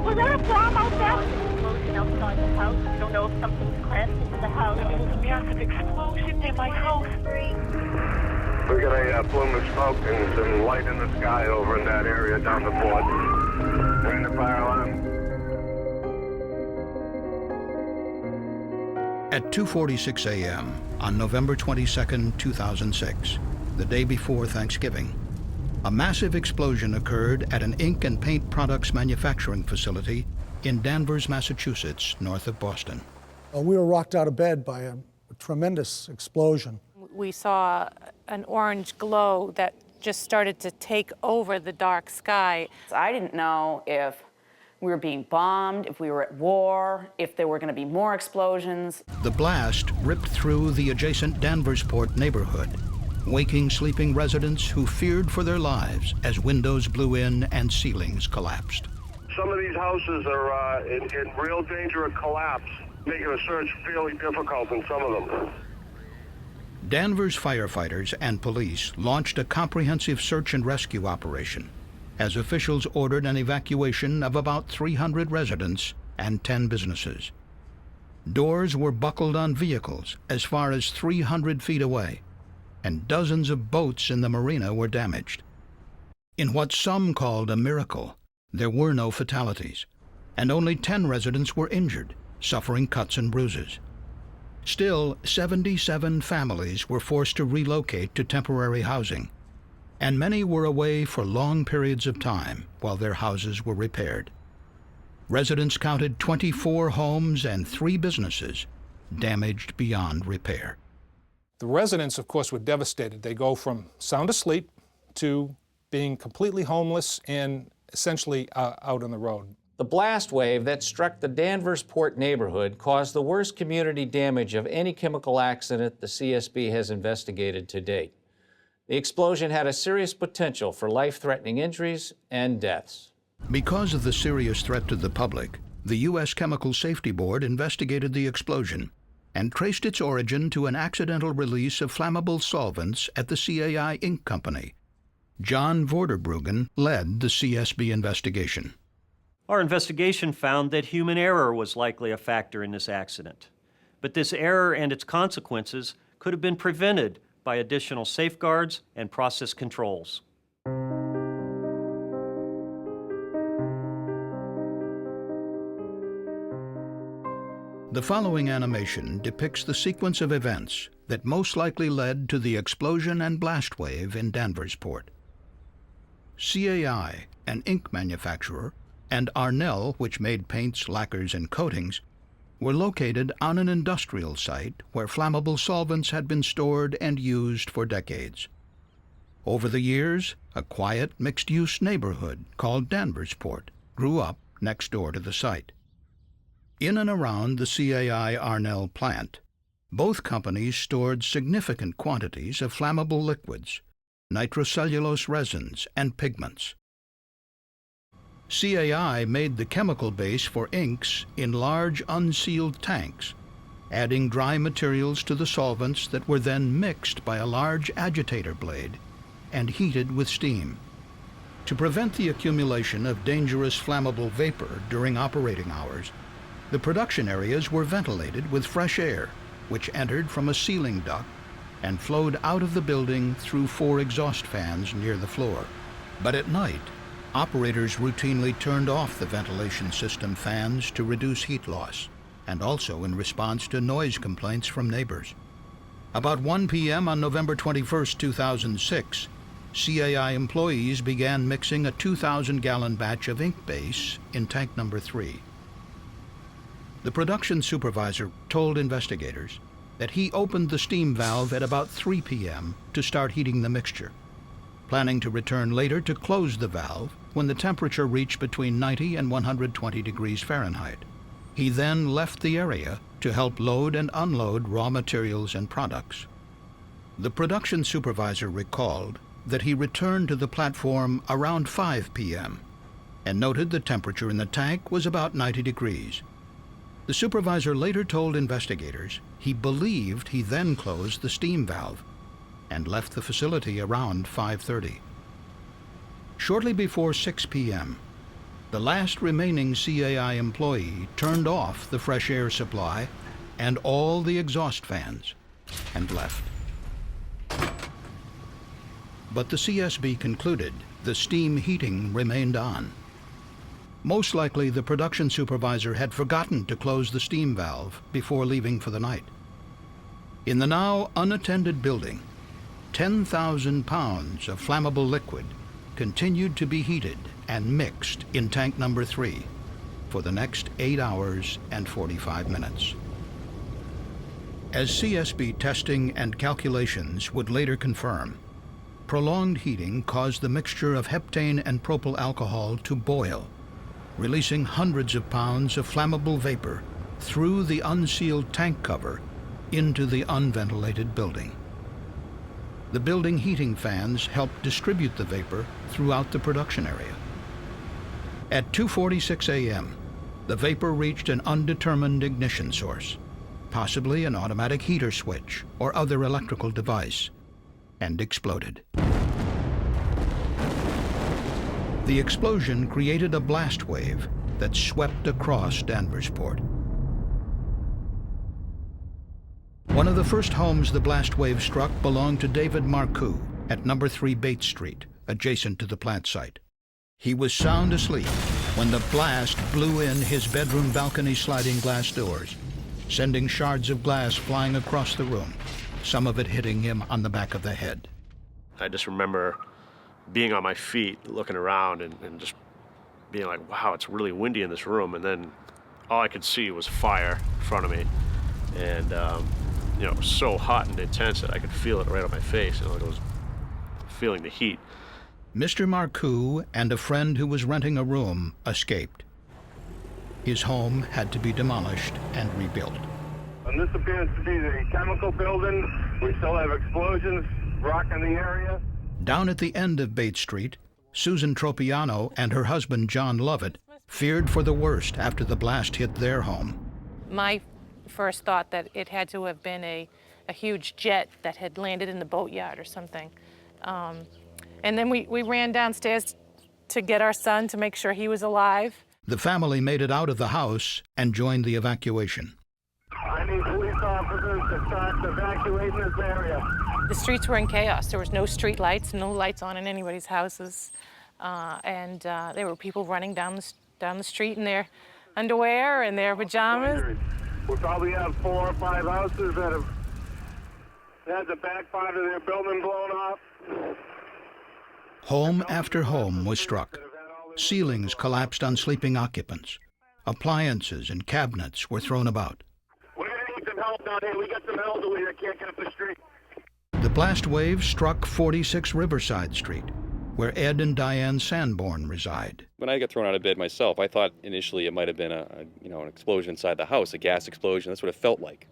Was there a bomb out there? Explosion outside the house. We don't know if something's crashed into the house. There was a massive explosion near my house. We got a plume of smoke and some light in the sky over in that area down the port. Turn the fire alarm. At 2:46 a.m. on November 22, 2006, the day before Thanksgiving, a massive explosion occurred at an ink and paint products manufacturing facility in Danvers, Massachusetts, north of Boston. We were rocked out of bed by a tremendous explosion. We saw an orange glow that just started to take over the dark sky. I didn't know if we were being bombed, if we were at war, if there were going to be more explosions. The blast ripped through the adjacent Danversport neighborhood, waking sleeping residents who feared for their lives as windows blew in and ceilings collapsed. Some of these houses are in real danger of collapse, making a search fairly difficult in some of them. Danvers firefighters and police launched a comprehensive search and rescue operation as officials ordered an evacuation of about 300 residents and 10 businesses. Doors were buckled on vehicles as far as 300 feet away, and dozens of boats in the marina were damaged. In what some called a miracle, there were no fatalities, and only 10 residents were injured, suffering cuts and bruises. Still, 77 families were forced to relocate to temporary housing, and many were away for long periods of time while their houses were repaired. Residents counted 24 homes and 3 businesses damaged beyond repair. The residents, of course, were devastated. They go from sound asleep to being completely homeless and essentially out on the road. The blast wave that struck the Danversport neighborhood caused the worst community damage of any chemical accident the CSB has investigated to date. The explosion had a serious potential for life-threatening injuries and deaths. Because of the serious threat to the public, the U.S. Chemical Safety Board investigated the explosion and traced its origin to an accidental release of flammable solvents at the CAI Ink Company. John Vorderbruggen led the CSB investigation. Our investigation found that human error was likely a factor in this accident, but this error and its consequences could have been prevented by additional safeguards and process controls. The following animation depicts the sequence of events that most likely led to the explosion and blast wave in Danversport. CAI, an ink manufacturer, and Arnel, which made paints, lacquers, and coatings, were located on an industrial site where flammable solvents had been stored and used for decades. Over the years, a quiet, mixed-use neighborhood called Danversport grew up next door to the site. In and around the CAI Arnel plant, both companies stored significant quantities of flammable liquids, nitrocellulose resins, and pigments. CAI made the chemical base for inks in large unsealed tanks, adding dry materials to the solvents that were then mixed by a large agitator blade and heated with steam. To prevent the accumulation of dangerous flammable vapor during operating hours, the production areas were ventilated with fresh air, which entered from a ceiling duct and flowed out of the building through 4 exhaust fans near the floor. But at night, operators routinely turned off the ventilation system fans to reduce heat loss, and also in response to noise complaints from neighbors. About 1 p.m. on November 21, 2006, CAI employees began mixing a 2,000-gallon batch of ink base in tank number 3. The production supervisor told investigators that he opened the steam valve at about 3 p.m. to start heating the mixture, planning to return later to close the valve when the temperature reached between 90 and 120 degrees Fahrenheit. He then left the area to help load and unload raw materials and products. The production supervisor recalled that he returned to the platform around 5 p.m. and noted the temperature in the tank was about 90 degrees. The supervisor later told investigators he believed he then closed the steam valve and left the facility around 5:30. Shortly before 6 p.m., The last remaining CAI employee turned off the fresh air supply and all the exhaust fans and left. But the CSB concluded the steam heating remained on. Most likely the production supervisor had forgotten to close the steam valve before leaving for the night. In the now unattended building, 10,000 pounds of flammable liquid continued to be heated and mixed in tank number 3 for the next 8 hours and 45 minutes. As CSB testing and calculations would later confirm, prolonged heating caused the mixture of heptane and propyl alcohol to boil, releasing hundreds of pounds of flammable vapor through the unsealed tank cover into the unventilated building. The building heating fans helped distribute the vapor throughout the production area. At 2:46 a.m., the vapor reached an undetermined ignition source, possibly an automatic heater switch or other electrical device, and exploded. The explosion created a blast wave that swept across Danvers port. One of the first homes the blast wave struck belonged to David Marcoux at number 3 Bates Street, adjacent to the plant site. He was sound asleep when the blast blew in his bedroom balcony sliding glass doors, sending shards of glass flying across the room, some of it hitting him on the back of the head. I just remember being on my feet, looking around and just being like, wow, it's really windy in this room. And then all I could see was fire in front of me. And, you know, it was so hot and intense that I could feel it right on my face. You know, I was feeling the heat. Mr. Marcoux and a friend who was renting a room escaped. His home had to be demolished and rebuilt. And this appears to be the chemical building. We still have explosions rocking the area. Down at the end of Bates Street, Susan Tropiano and her husband John Lovett feared for the worst after the blast hit their home. My first thought that it had to have been a huge jet that had landed in the boatyard or something. And then we ran downstairs to get our son to make sure he was alive. The family made it out of the house and joined the evacuation. I need police officers to start evacuating this area. The streets were in chaos. There was no street lights, no lights on in anybody's houses. And there were people running down the street in their underwear and their pajamas. We probably have 4 or 5 houses that have had the back part of their building blown off. Home after home was struck. Ceilings collapsed on sleeping occupants. Appliances and cabinets were thrown about. We're going to need some help down here. We got some elderly that can't get up the street. The blast wave struck 46 Riverside Street, where Ed and Diane Sanborn reside. When I got thrown out of bed myself, I thought initially it might have been an explosion inside the house, a gas explosion. That's what it felt like.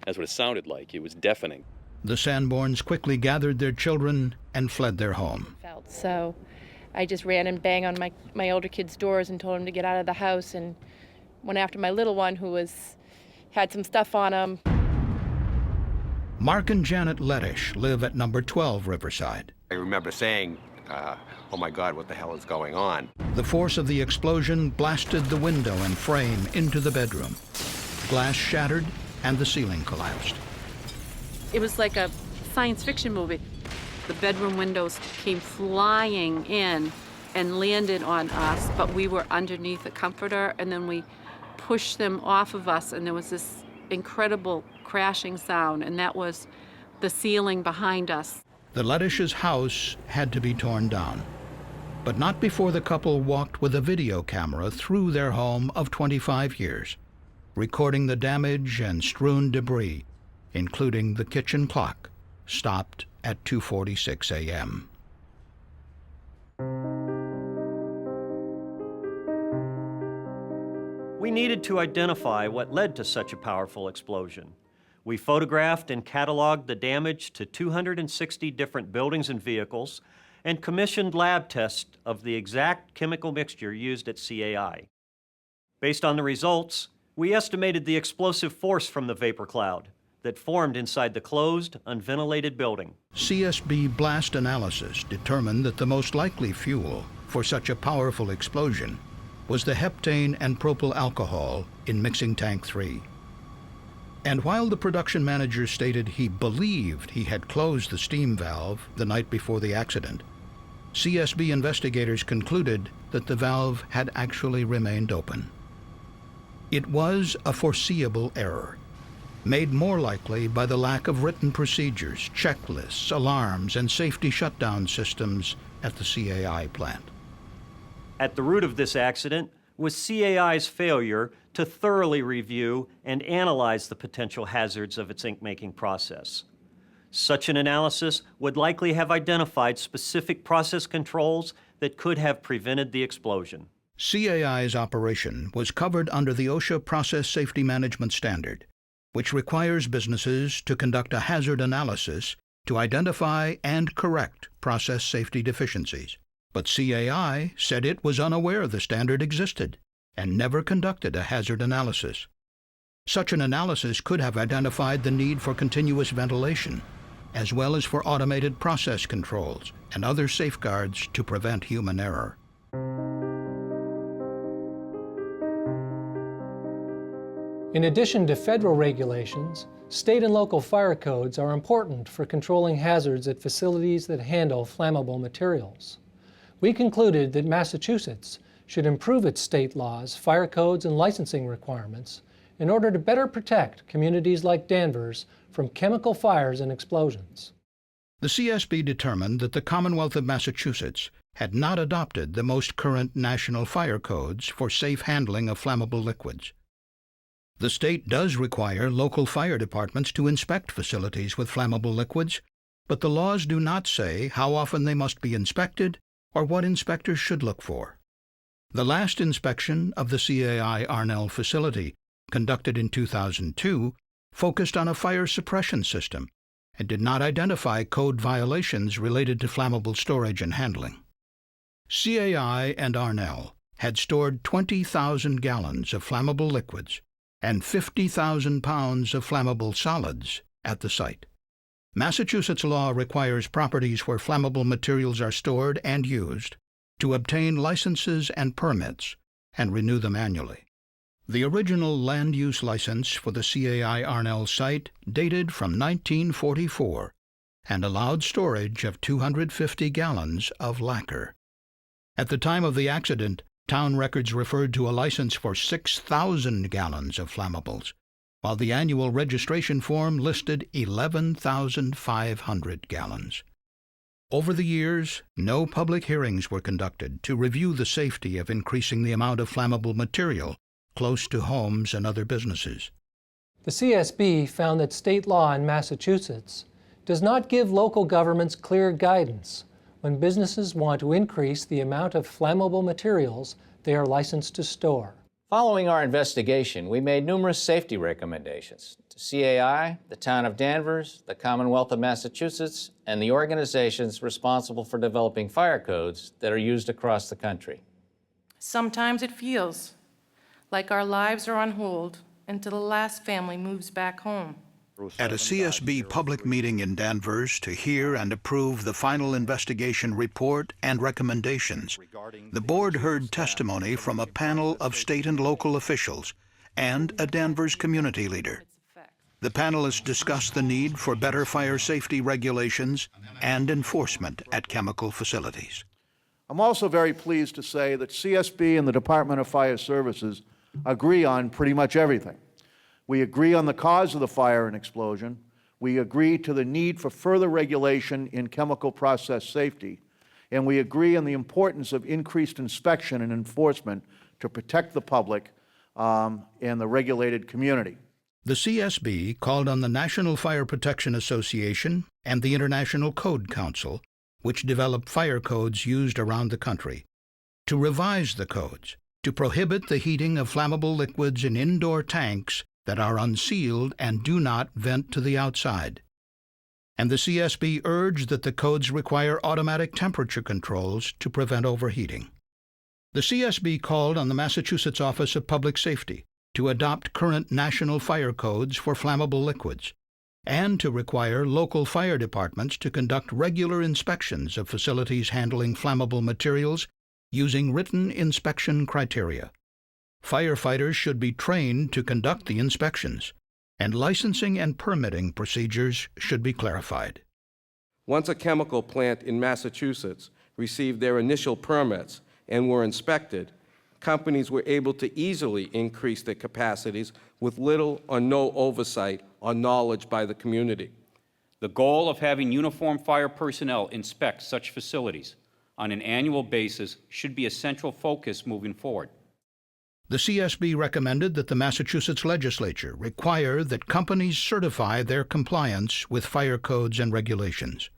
That's what it sounded like. It was deafening. The Sanborns quickly gathered their children and fled their home. So I just ran and banged on my older kids' doors and told them to get out of the house, and went after my little one who had some stuff on him. Mark and Janet Lettish live at number 12 Riverside. I remember saying, oh my God, what the hell is going on? The force of the explosion blasted the window and frame into the bedroom. Glass shattered and the ceiling collapsed. It was like a science fiction movie. The bedroom windows came flying in and landed on us, but we were underneath a comforter, and then we pushed them off of us, and there was this incredible crashing sound, and that was the ceiling behind us. The Lettish's house had to be torn down, but not before the couple walked with a video camera through their home of 25 years, recording the damage and strewn debris, including the kitchen clock, stopped at 2:46 a.m. We needed to identify what led to such a powerful explosion. We photographed and cataloged the damage to 260 different buildings and vehicles and commissioned lab tests of the exact chemical mixture used at CAI. Based on the results, we estimated the explosive force from the vapor cloud that formed inside the closed, unventilated building. CSB blast analysis determined that the most likely fuel for such a powerful explosion was the heptane and propyl alcohol in mixing tank 3. And while the production manager stated he believed he had closed the steam valve the night before the accident, CSB investigators concluded that the valve had actually remained open. It was a foreseeable error, made more likely by the lack of written procedures, checklists, alarms, and safety shutdown systems at the CAI plant. At the root of this accident was CAI's failure to thoroughly review and analyze the potential hazards of its ink-making process. Such an analysis would likely have identified specific process controls that could have prevented the explosion. CAI's operation was covered under the OSHA Process Safety Management Standard, which requires businesses to conduct a hazard analysis to identify and correct process safety deficiencies. But CAI said it was unaware the standard existed and never conducted a hazard analysis. Such an analysis could have identified the need for continuous ventilation, as well as for automated process controls and other safeguards to prevent human error. In addition to federal regulations, state and local fire codes are important for controlling hazards at facilities that handle flammable materials. We concluded that Massachusetts should improve its state laws, fire codes, and licensing requirements in order to better protect communities like Danvers from chemical fires and explosions. The CSB determined that the Commonwealth of Massachusetts had not adopted the most current national fire codes for safe handling of flammable liquids. The state does require local fire departments to inspect facilities with flammable liquids, but the laws do not say how often they must be inspected or what inspectors should look for. The last inspection of the CAI Arnel facility, conducted in 2002, focused on a fire suppression system and did not identify code violations related to flammable storage and handling. CAI and Arnel had stored 20,000 gallons of flammable liquids and 50,000 pounds of flammable solids at the site. Massachusetts law requires properties where flammable materials are stored and used to obtain licenses and permits and renew them annually. The original land use license for the CAI Arnel site dated from 1944 and allowed storage of 250 gallons of lacquer. At the time of the accident, town records referred to a license for 6,000 gallons of flammables, while the annual registration form listed 11,500 gallons. Over the years, no public hearings were conducted to review the safety of increasing the amount of flammable material close to homes and other businesses. The CSB found that state law in Massachusetts does not give local governments clear guidance when businesses want to increase the amount of flammable materials they are licensed to store. Following our investigation, we made numerous safety recommendations to CAI, the town of Danvers, the Commonwealth of Massachusetts, and the organizations responsible for developing fire codes that are used across the country. Sometimes it feels like our lives are on hold until the last family moves back home. At a CSB public meeting in Danvers to hear and approve the final investigation report and recommendations, the board heard testimony from a panel of state and local officials and a Danvers community leader. The panelists discussed the need for better fire safety regulations and enforcement at chemical facilities. I'm also very pleased to say that CSB and the Department of Fire Services agree on pretty much everything. We agree on the cause of the fire and explosion. We agree to the need for further regulation in chemical process safety. And we agree on the importance of increased inspection and enforcement to protect the public and the regulated community. The CSB called on the National Fire Protection Association and the International Code Council, which develop fire codes used around the country, to revise the codes to prohibit the heating of flammable liquids in indoor tanks that are unsealed and do not vent to the outside. And the CSB urged that the codes require automatic temperature controls to prevent overheating. The CSB called on the Massachusetts Office of Public Safety to adopt current national fire codes for flammable liquids and to require local fire departments to conduct regular inspections of facilities handling flammable materials using written inspection criteria. Firefighters should be trained to conduct the inspections, and licensing and permitting procedures should be clarified. Once a chemical plant in Massachusetts received their initial permits and were inspected, companies were able to easily increase their capacities with little or no oversight or knowledge by the community. The goal of having uniformed fire personnel inspect such facilities on an annual basis should be a central focus moving forward. The CSB recommended that the Massachusetts legislature require that companies certify their compliance with fire codes and regulations.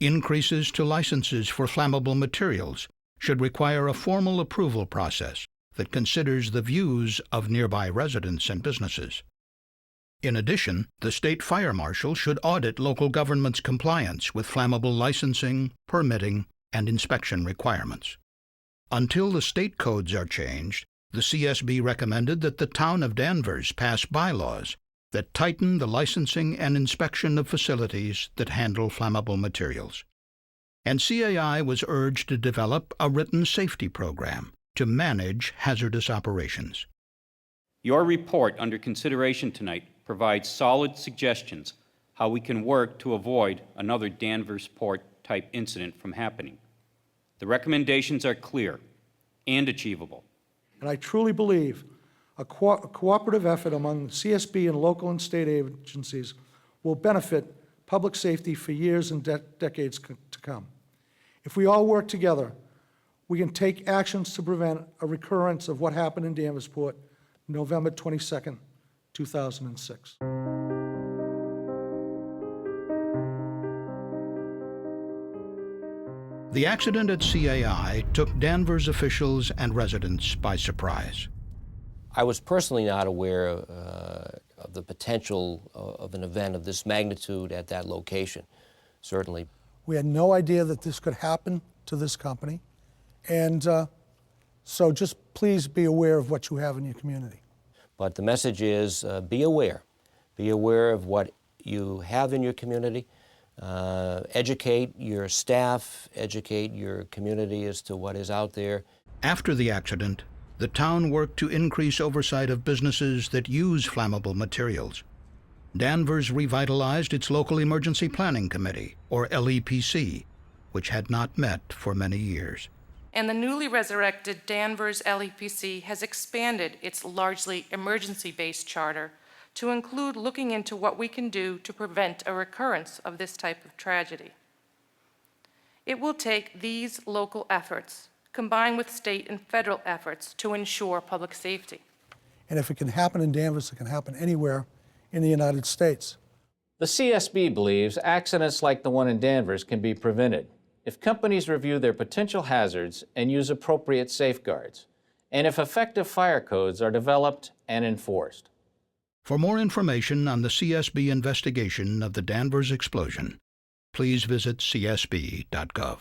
Increases to licenses for flammable materials should require a formal approval process that considers the views of nearby residents and businesses. In addition, the state fire marshal should audit local government's compliance with flammable licensing, permitting, and inspection requirements. Until the state codes are changed, the CSB recommended that the town of Danvers pass bylaws that tighten the licensing and inspection of facilities that handle flammable materials. And CAI was urged to develop a written safety program to manage hazardous operations. Your report under consideration tonight provides solid suggestions how we can work to avoid another Danvers Port type incident from happening. The recommendations are clear and achievable. And I truly believe a cooperative effort among CSB and local and state agencies will benefit public safety for years and decades to come. If we all work together, we can take actions to prevent a recurrence of what happened in Danversport November 22nd, 2006. The accident at CAI took Danvers officials and residents by surprise. I was personally not aware of the potential of an event of this magnitude at that location, certainly. We had no idea that this could happen to this company, and so just please be aware of what you have in your community. But the message is be aware. Be aware of what you have in your community. Educate your staff, educate your community as to what is out there. After the accident, the town worked to increase oversight of businesses that use flammable materials. Danvers revitalized its local emergency planning committee, or LEPC, which had not met for many years. And the newly resurrected Danvers LEPC has expanded its largely emergency-based charter to include looking into what we can do to prevent a recurrence of this type of tragedy. It will take these local efforts, combined with state and federal efforts, to ensure public safety. And if it can happen in Danvers, it can happen anywhere in the United States. The CSB believes accidents like the one in Danvers can be prevented if companies review their potential hazards and use appropriate safeguards, and if effective fire codes are developed and enforced. For more information on the CSB investigation of the Danvers explosion, please visit csb.gov.